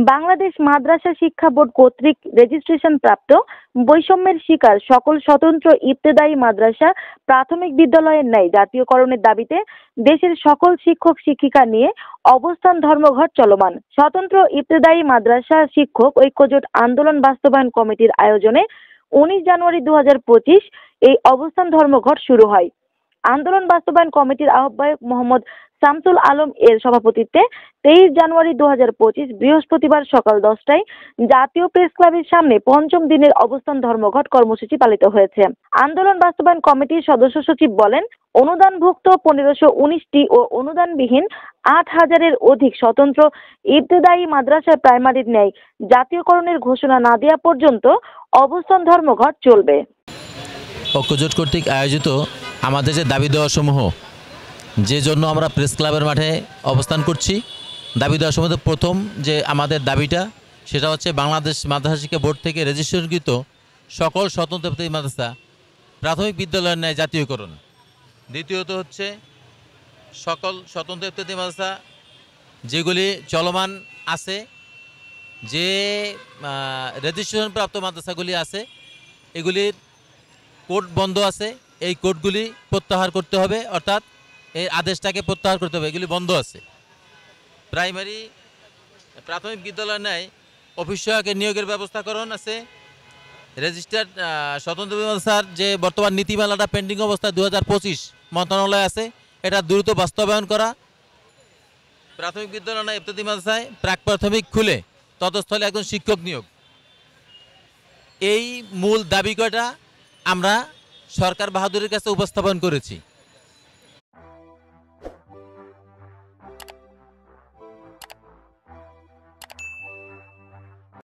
বাংলাদেশ মাদ্রাসা শিক্ষা বোর্ড কর্তৃক রেজিস্ট্রেশন প্রাপ্ত বৈষম্যের শিকার সকল স্বতন্ত্র ইবতেদায়ী মাদ্রাসা প্রাথমিক বিদ্যালয়ের ন্যায় জাতীয়করণের দাবিতে দেশের সকল শিক্ষক শিক্ষিকা নিয়ে অবস্থান ধর্মঘট চলমান। স্বতন্ত্র ইবতেদায়ী মাদ্রাসা শিক্ষক ঐক্যজোট আন্দোলন বাস্তবায়ন কমিটির আয়োজনে 19 জানুয়ারি 2025 এই অবস্থান ধর্মঘট শুরু হয়। আন্দোলন বাস্তবায়ন কমিটির আহ্বায়ক মোহাম্মদ শামসুল আলম এর সভাপতিত্বে 23 জানুয়ারি 2025 বৃহস্পতিবার সকাল 10টায় জাতীয় প্রেস ক্লাবের সামনে পঞ্চম দিনের অবস্থান ধর্মঘট কর্মসূচি পালিত হয়েছে। আন্দোলন বাস্তবায়ন কমিটির সদস্য সচিব বলেন, অনুদানভুক্ত 1519টি ও অনুদানবিহীন 8000-এর অধিক স্বতন্ত্র ইবতেদায়ী মাদ্রাসায় প্রাইমারির ন্যায় জাতীয়করণের ঘোষণা না দেওয়া পর্যন্ত অবস্থান ধর্মঘট চলবে। ঐক্যজোট কর্তৃক আয়োজিত আমাদের যে দাবি দেওয়াসমূহ, যে জন্য আমরা প্রেস ক্লাবের মাঠে অবস্থান করছি, দাবি দেওয়ার সময় প্রথম যে আমাদের দাবিটা সেটা হচ্ছে বাংলাদেশ মাদ্রাসা শিক্ষা বোর্ড থেকে রেজিস্ট্রেশনকৃত সকল স্বতন্ত্র ইবতেদায়ী মাদ্রাসা প্রাথমিক বিদ্যালয়ের ন্যায় জাতীয়করণ। দ্বিতীয়ত হচ্ছে সকল স্বতন্ত্র ইবতেদায়ী মাদ্রাসা যেগুলি চলমান আছে, যে রেজিস্ট্রেশন প্রাপ্ত মাদ্রাসাগুলি আছে, এগুলির কোড বন্ধ আছে, এই কোডগুলি প্রত্যাহার করতে হবে, অর্থাৎ এই আদেশটাকে প্রত্যাহার করতে হবে, এগুলি বন্ধ আছে। প্রাথমিক বিদ্যালয় নেয় অফিস সহায়কের নিয়োগের ব্যবস্থাকরণ আছে। রেজিস্টার্ড স্বতন্ত্র মাদ্রাসার যে বর্তমান নীতিমালাটা পেন্ডিং অবস্থায় 2025 মন্ত্রণালয় আছে, এটা দ্রুত বাস্তবায়ন করা। প্রাথমিক বিদ্যালয় নয় ইবতেদায়ী মাদ্রাসায় প্রাক প্রাথমিক খুলে ততস্থলে একজন শিক্ষক নিয়োগ। এই মূল দাবি কয়টা আমরা সরকার বাহাদুরের কাছে উপস্থাপন করেছি।